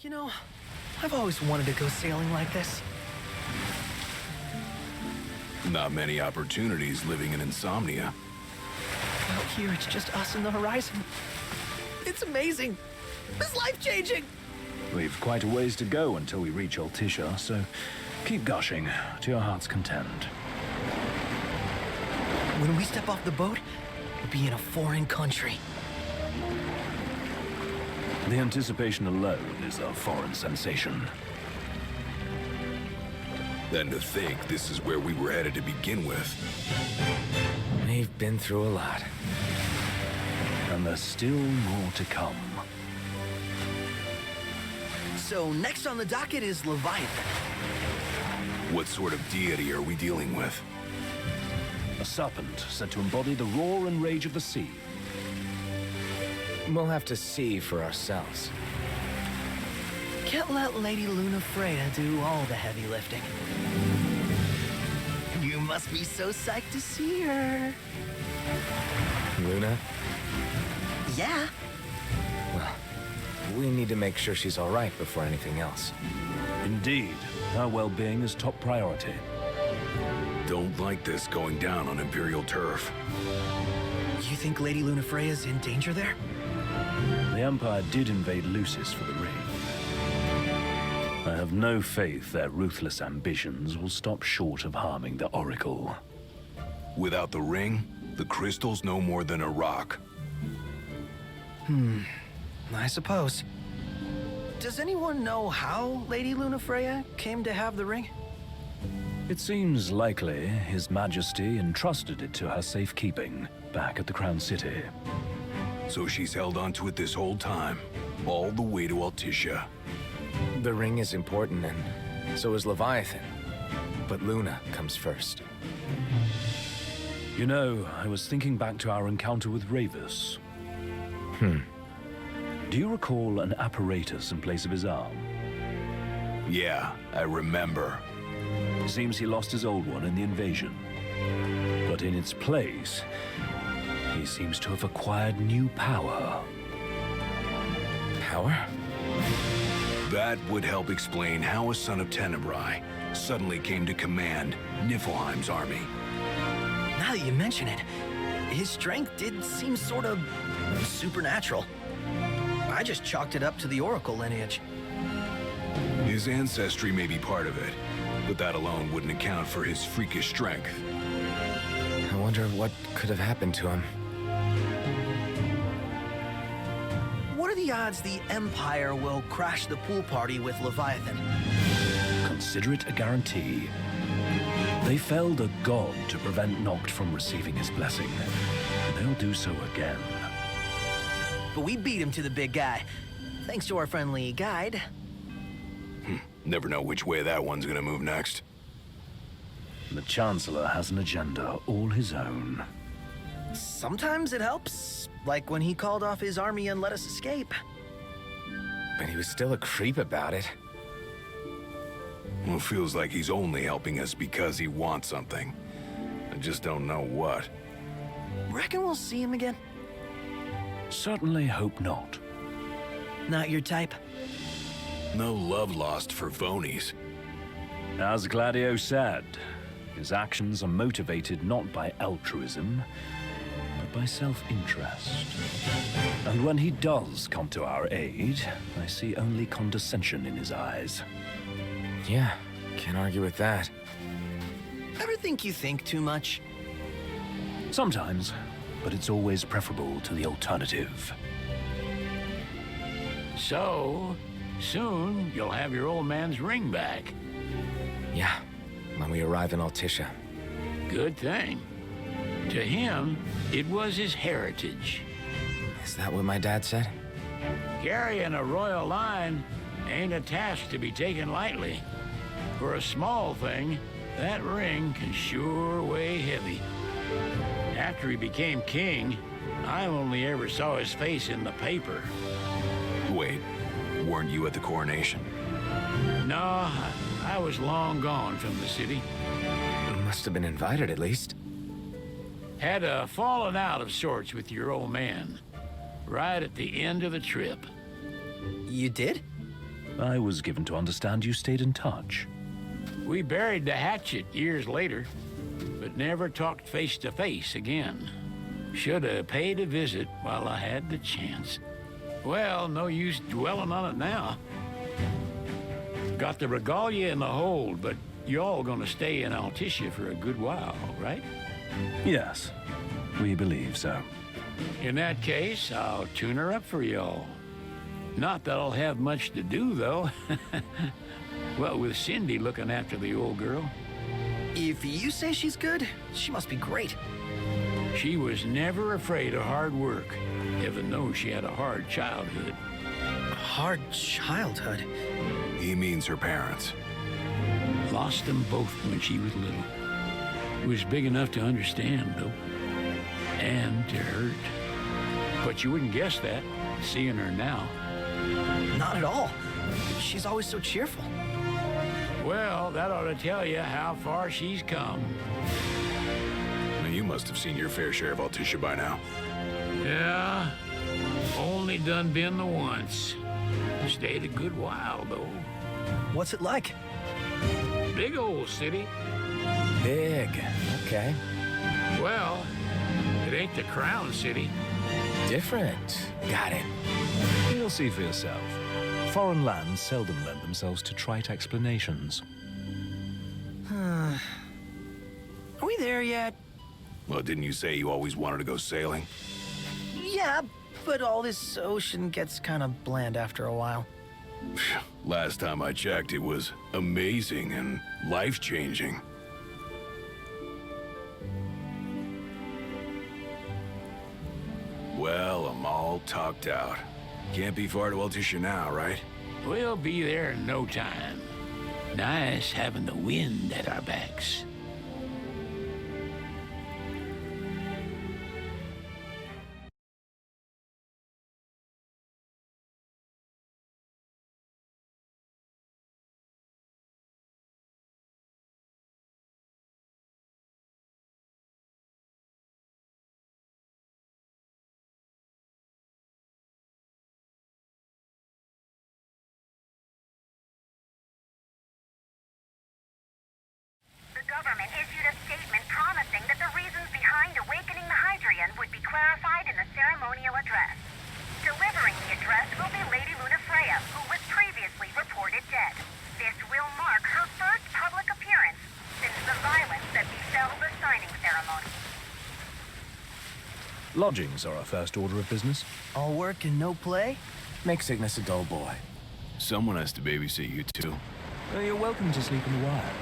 You know, I've always wanted to go sailing like this. Not many opportunities living in Insomnia. Out here, it's just us and the horizon. It's amazing. It's life-changing. We've quite a ways to go until we reach Altissia, so keep gushing to your heart's content. When we step off the boat, we'll be in a foreign country. The anticipation alone is a foreign sensation. Then to think this is where we were headed to begin with. We've been through a lot. And there's still more to come. So next on the docket is Leviathan. What sort of deity are we dealing with? A serpent said to embody the roar and rage of the sea. We'll have to see for ourselves. Can't let Lady Lunafreya do all the heavy lifting. You must be so psyched to see her. Luna? Yeah. Well, we need to make sure she's all right before anything else. Indeed, her well-being is top priority. Don't like this going down on Imperial turf. You think Lady Lunafreya's in danger there? The Empire did invade Lucis for the ring. I have no faith their ruthless ambitions will stop short of harming the Oracle. Without the ring, the crystal's no more than a rock. I suppose. Does anyone know how Lady Lunafreya came to have the ring? It seems likely His Majesty entrusted it to her safekeeping back at the Crown City. So she's held onto it this whole time, all the way to Altissia. The ring is important, and so is Leviathan. But Luna comes first. You know, I was thinking back to our encounter with Ravus. Do you recall an apparatus in place of his arm? Yeah, I remember. Seems he lost his old one in the invasion. But in its place, he seems to have acquired new power. Power? That would help explain how a son of Tenebrae suddenly came to command Niflheim's army. Now that you mention it, his strength did seem sort of supernatural. I just chalked it up to the Oracle lineage. His ancestry may be part of it, but that alone wouldn't account for his freakish strength. I wonder what could have happened to him. What are the odds the Empire will crash the pool party with Leviathan? Consider it a guarantee. They felled a god to prevent Noct from receiving his blessing. They'll do so again. But we beat him to the big guy, thanks to our friendly guide. Never know which way that one's gonna move next. The Chancellor has an agenda all his own. Sometimes it helps, like when he called off his army and let us escape. But he was still a creep about it. Well, feels like he's only helping us because he wants something. I just don't know what. Reckon we'll see him again? Certainly hope not. Not your type? No love lost for phonies. As Gladio said, his actions are motivated not by altruism, but by self-interest. And when he does come to our aid, I see only condescension in his eyes. Yeah, can't argue with that. Ever think you think too much? Sometimes, but it's always preferable to the alternative. So, soon you'll have your old man's ring back. Yeah, when we arrive in Altissia. Good thing. To him, it was his heritage. Is that what my dad said? Carrying a royal line ain't a task to be taken lightly. For a small thing, that ring can sure weigh heavy. After he became king, I only ever saw his face in the paper. Wait, weren't you at the coronation? No, I was long gone from the city. Must have been invited at least. Had a falling out of sorts with your old man. Right at the end of the trip. You did? I was given to understand you stayed in touch. We buried the hatchet years later, but never talked face to face again. Should have paid a visit while I had the chance. Well, no use dwelling on it now. Got the regalia in the hold, but y'all gonna stay in Altissia for a good while, right? Yes, we believe so. In that case, I'll tune her up for y'all. Not that I'll have much to do, though. Well, with Cindy looking after the old girl. If you say she's good, she must be great. She was never afraid of hard work. Heaven knows she had a hard childhood. Hard childhood. He means her parents. Lost them both when she was little. Was big enough to understand, though. And to hurt. But you wouldn't guess that, seeing her now. Not at all. She's always so cheerful. Well, that ought to tell you how far she's come. Now, you must have seen your fair share of Altissia by now. Yeah, only done been the once. Stayed a good while, though. What's it like? Big old city. Big. Okay. Well, it ain't the Crown City. Different. Got it. You'll see for yourself. Foreign lands seldom lend themselves to trite explanations. Are we there yet? Well, didn't you say you always wanted to go sailing? Yeah, but all this ocean gets kind of bland after a while. Last time I checked, it was amazing and life-changing. Well, I'm all talked out. Can't be far to Altissia now, right? We'll be there in no time. Nice having the wind at our backs. The government issued a statement promising that the reasons behind awakening the Hydrian would be clarified in the ceremonial address. Delivering the address will be Lady Luna Freya, who was previously reported dead. This will mark her first public appearance since the violence that befell the signing ceremony. Lodgings are our first order of business. All work and no play? Make Cygnus a dull boy. Someone has to babysit you, too. You're welcome to sleep in the wire.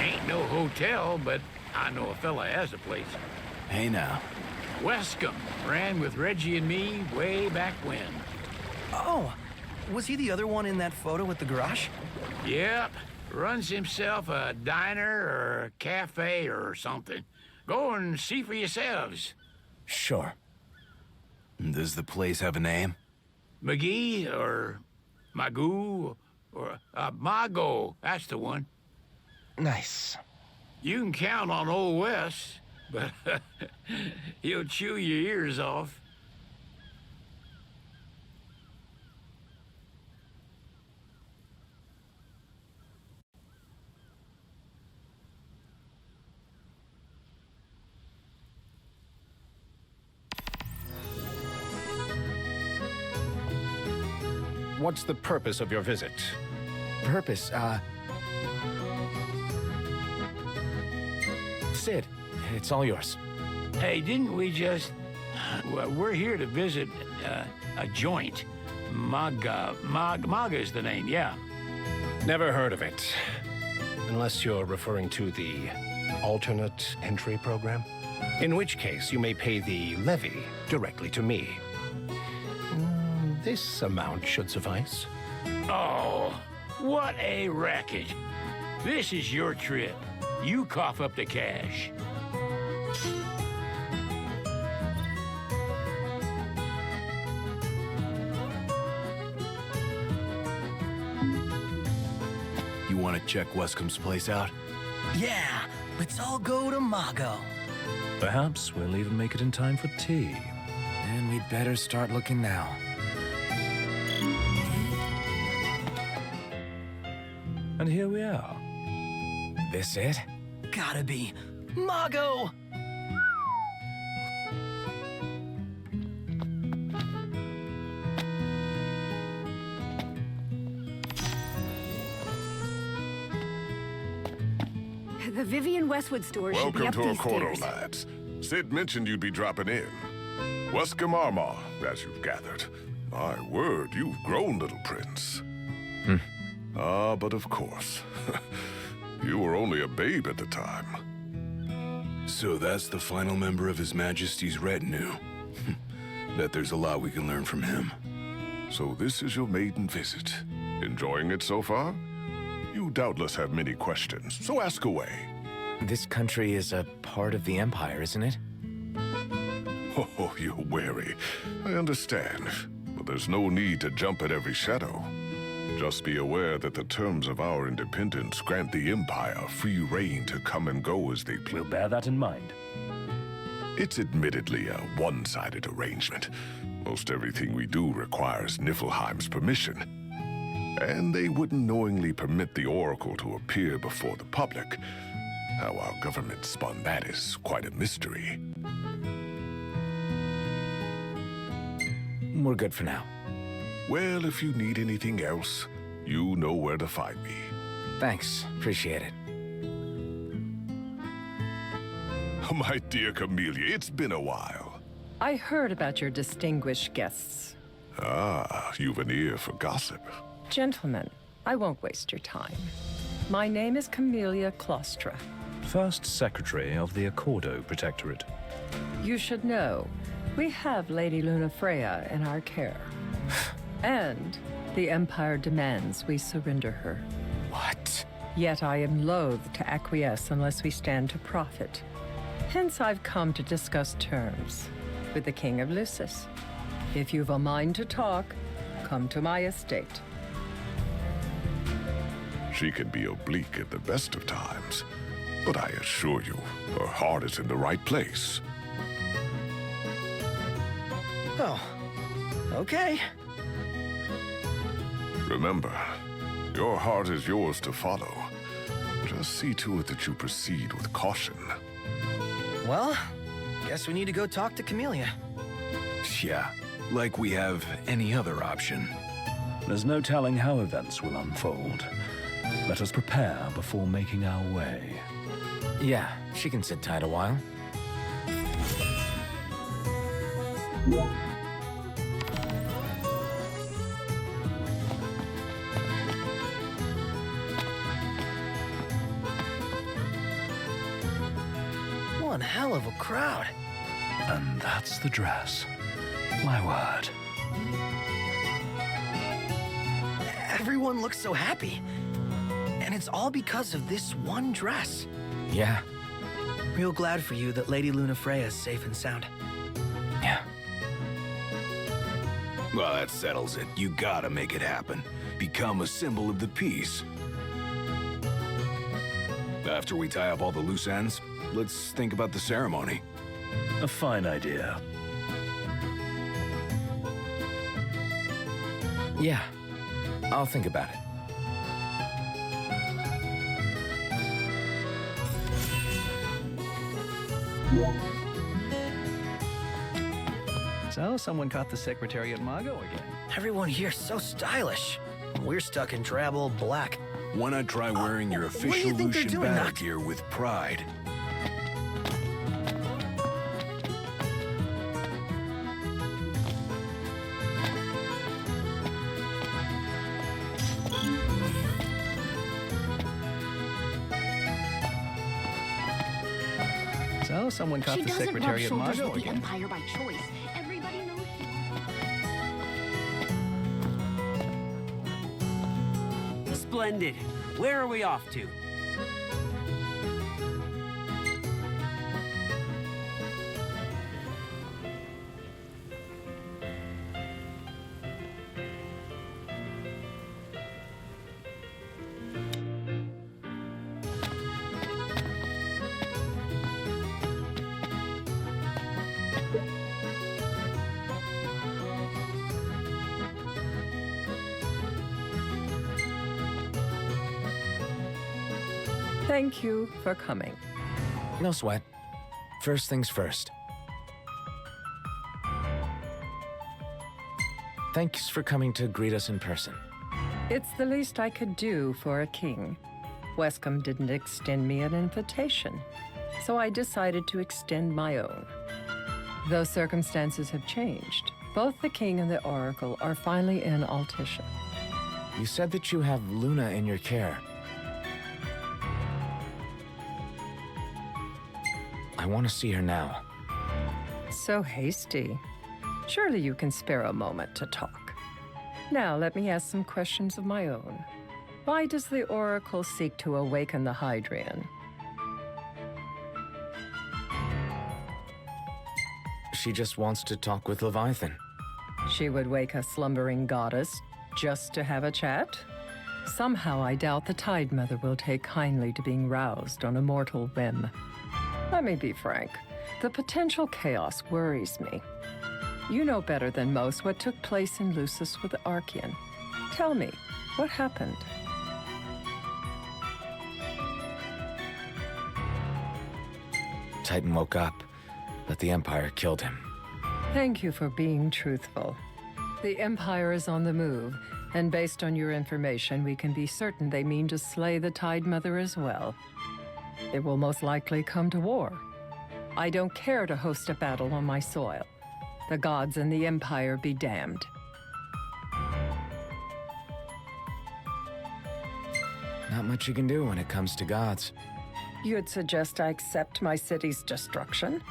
Ain't no hotel, but I know a fella has a place. Hey, now. Wescombe ran with Reggie and me way back when. Oh, was he the other one in that photo with the garage? Yep, runs himself a diner or a cafe or something. Go and see for yourselves. Sure. Does the place have a name? McGee or Magoo or Mago, that's the one. Nice. You can count on Old Wes, but he'll chew your ears off. What's the purpose of your visit? Purpose, Sid, it's all yours. Hey, didn't we just... Well, we're here to visit a joint. Maga is the name, yeah. Never heard of it. Unless you're referring to the alternate entry program. In which case, you may pay the levy directly to me. This amount should suffice. Oh, what a racket. This is your trip. You cough up the cash. You want to check Wescombe's place out? Yeah, let's all go to Mago. Perhaps we'll even make it in time for tea. And we'd better start looking now. And here we are. This it? Gotta be. Mago! The Vivian Westwood store should be Welcome up to these Accordo, stairs. lads. Sid mentioned you'd be dropping in. Wesker Marmar, as you've gathered. My word, you've grown, little prince. Ah, but of course. You were only a babe at the time. So that's the final member of His Majesty's retinue. Bet there's a lot we can learn from him. So this is your maiden visit. Enjoying it so far? You doubtless have many questions, so ask away. This country is a part of the Empire, isn't it? Oh, you're wary. I understand. But there's no need to jump at every shadow. Just be aware that the terms of our independence grant the Empire free reign to come and go as they please. We'll bear that in mind. It's admittedly a one-sided arrangement. Most everything we do requires Niflheim's permission. And they wouldn't knowingly permit the Oracle to appear before the public. How our government spun that is quite a mystery. We're good for now. Well, if you need anything else, you know where to find me. Thanks. Appreciate it. My dear Camellia, it's been a while. I heard about your distinguished guests. Ah, you've an ear for gossip. Gentlemen, I won't waste your time. My name is Camellia Claustra. First Secretary of the Accordo Protectorate. You should know, we have Lady Lunafreya in our care. And the Empire demands we surrender her. What? Yet I am loath to acquiesce unless we stand to profit. Hence I've come to discuss terms with the King of Lucis. If you've a mind to talk, come to my estate. She can be oblique at the best of times, but I assure you, her heart is in the right place. Oh, okay. Remember, your heart is yours to follow. Just see to it that you proceed with caution. Well, guess we need to go talk to Camellia. Yeah, like we have any other option. There's no telling how events will unfold. Let us prepare before making our way. Yeah, she can sit tight a while. One hell of a crowd. And that's the dress. My word. Everyone looks so happy. And it's all because of this one dress. Yeah, Real glad for you that Lady Lunafreya is safe and sound. yeah. Well, that settles it. You gotta make it happen. Become a symbol of the peace. After we tie up all the loose ends, let's think about the ceremony. A fine idea. Yeah, I'll think about it. So, someone caught the secretary at Mago again. Everyone here's so stylish. We're stuck in drab old black. Why not try wearing your what do you official think they're Lucian doing, battle Noct? gear with pride? So, someone caught She the doesn't rub secretary at shoulders Mago with the again. Empire by choice. Everybody knows she... Splendid. Where are we off to? Thank you for coming. No sweat. First things first. Thanks for coming to greet us in person. It's the least I could do for a king. Wescom didn't extend me an invitation, so I decided to extend my own. Though circumstances have changed, both the king and the oracle are finally in Altissia. You said that you have Luna in your care. I want to see her now. So hasty. Surely you can spare a moment to talk. Now let me ask some questions of my own. Why does the oracle seek to awaken the Hydrian? She just wants to talk with Leviathan. She would wake a slumbering goddess just to have a chat? Somehow I doubt the Tide Mother will take kindly to being roused on a mortal whim. Let me be frank. The potential chaos worries me. You know better than most what took place in Lucis with Archean. Tell me, what happened? Titan woke up, but the Empire killed him. Thank you for being truthful. The Empire is on the move, and based on your information, we can be certain they mean to slay the Tide Mother as well. It will most likely come to war. I don't care to host a battle on my soil. The gods and the Empire be damned. Not much you can do when it comes to gods. You'd suggest I accept my city's destruction?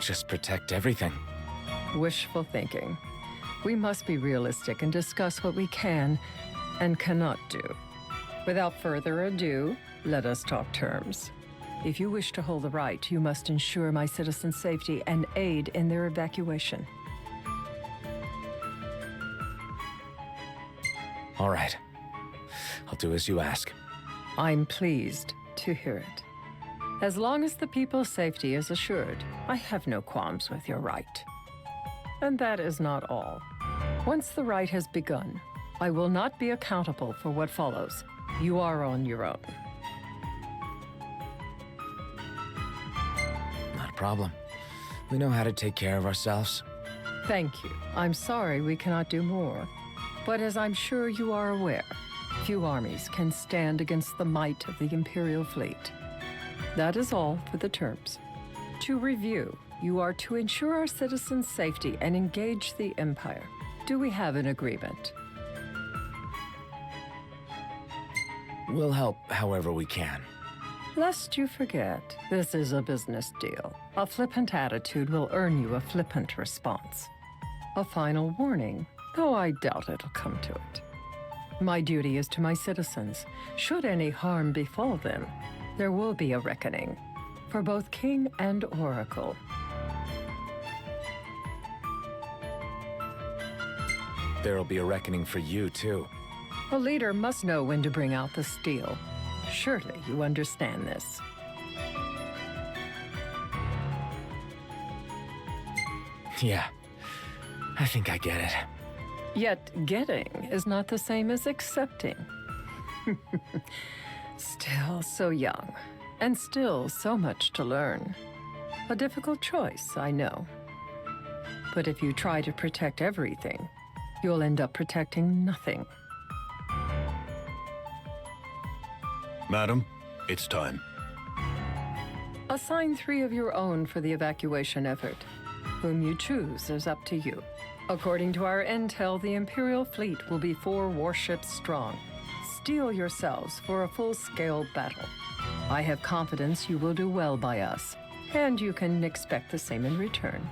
Just protect everything. Wishful thinking. We must be realistic and discuss what we can and cannot do. Without further ado, let us talk terms. If you wish to hold the right, you must ensure my citizens' safety and aid in their evacuation. All right. I'll do as you ask. I'm pleased to hear it. As long as the people's safety is assured, I have no qualms with your right. And that is not all. Once the rite has begun, I will not be accountable for what follows. You are on your own. Not a problem. We know how to take care of ourselves. Thank you. I'm sorry we cannot do more. But as I'm sure you are aware, few armies can stand against the might of the Imperial fleet. That is all for the terms. To review, you are to ensure our citizens' safety and engage the Empire. Do we have an agreement? We'll help however we can. Lest you forget, this is a business deal. A flippant attitude will earn you a flippant response. A final warning, though I doubt it'll come to it. My duty is to my citizens. Should any harm befall them, there will be a reckoning for both King and Oracle. There'll be a reckoning for you, too. A leader must know when to bring out the steel. Surely you understand this. Yeah, I think I get it. Yet getting is not the same as accepting. Still so young, and still so much to learn. A difficult choice, I know. But if you try to protect everything, you'll end up protecting nothing. Madam, it's time. Assign 3 of your own for the evacuation effort. Whom you choose is up to you. According to our intel, the Imperial fleet will be 4 warships strong. Steel yourselves for a full-scale battle. I have confidence you will do well by us, and you can expect the same in return.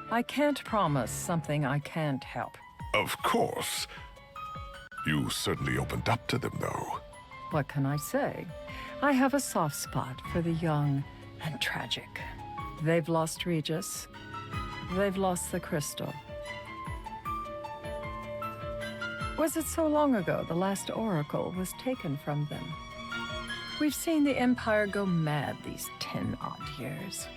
I can't promise something I can't help. Of course. You certainly opened up to them, though. What can I say? I have a soft spot for the young and tragic. They've lost Regis. They've lost the crystal. Was it so long ago the last oracle was taken from them? We've seen the Empire go mad these 10-odd years.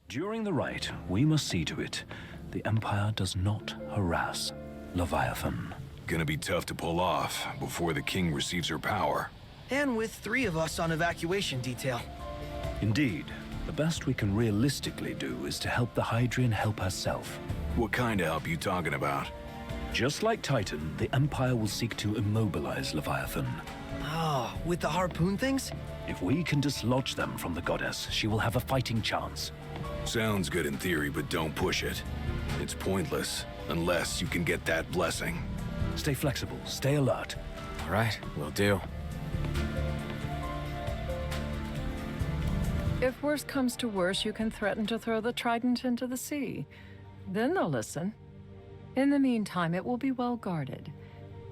During the rite, we must see to it the Empire does not harass Leviathan. Gonna be tough to pull off before the king receives her power. And with 3 of us on evacuation detail. Indeed, the best we can realistically do is to help the Hydrian help herself. What kind of help you talking about? Just like Titan, the Empire will seek to immobilize Leviathan. Oh, with the harpoon things? If we can dislodge them from the goddess, she will have a fighting chance. Sounds good in theory, but don't push it. It's pointless, unless you can get that blessing. Stay flexible, stay alert. All right, will do. If worse comes to worse, you can threaten to throw the trident into the sea. Then they'll listen. In the meantime, it will be well guarded.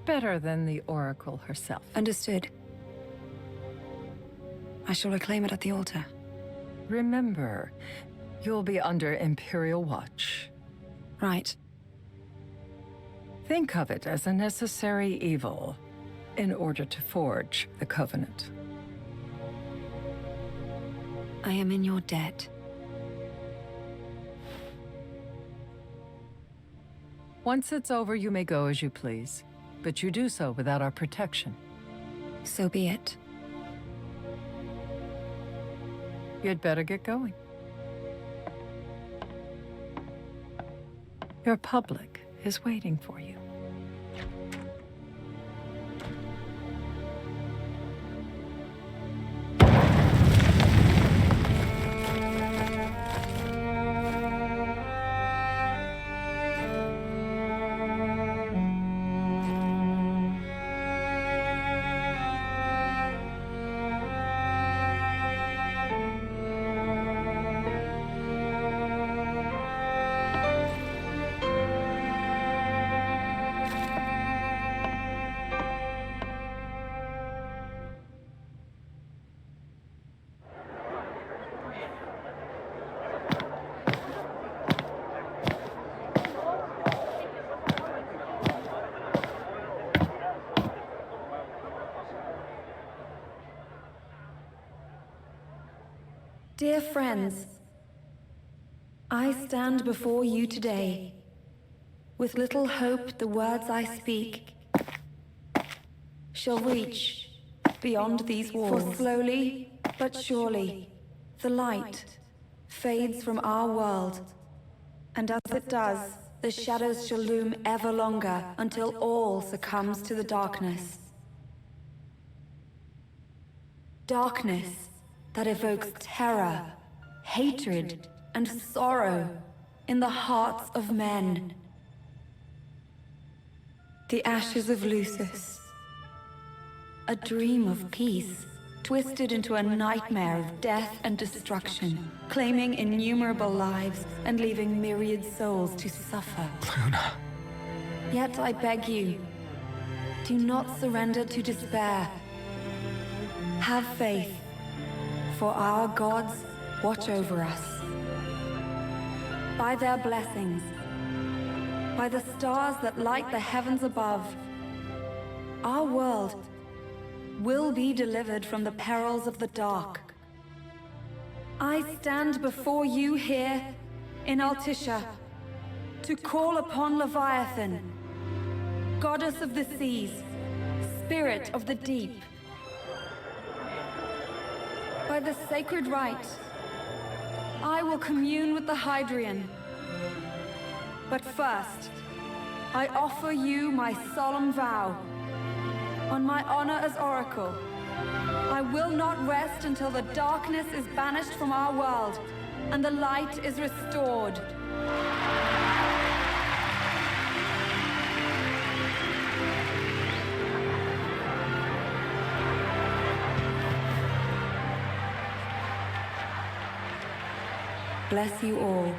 Better than the Oracle herself. Understood. I shall reclaim it at the altar. Remember, you'll be under Imperial watch. Right. Think of it as a necessary evil in order to forge the Covenant. I am in your debt. Once it's over, you may go as you please, but you do so without our protection. So be it. You'd better get going. Your public is waiting for you. Dear friends, I stand before you today with little hope the words I speak shall reach beyond these walls. For slowly but surely, the light fades from our world, and as it does, the shadows shall loom ever longer until all succumbs to the darkness. Darkness that evokes terror, hatred, and sorrow in the hearts of men. The ashes of Lucis. A dream of peace, twisted into a nightmare of death and destruction, claiming innumerable lives and leaving myriad souls to suffer. Luna. Yet I beg you, do not surrender to despair. Have faith. For our gods watch over us. By their blessings, by the stars that light the heavens above, our world will be delivered from the perils of the dark. I stand before you here in Altissia to call upon Leviathan, goddess of the seas, spirit of the deep. By the sacred rite, I will commune with the Hydrian. But first, I offer you my solemn vow. On my honor as Oracle, I will not rest until the darkness is banished from our world and the light is restored. Bless you all.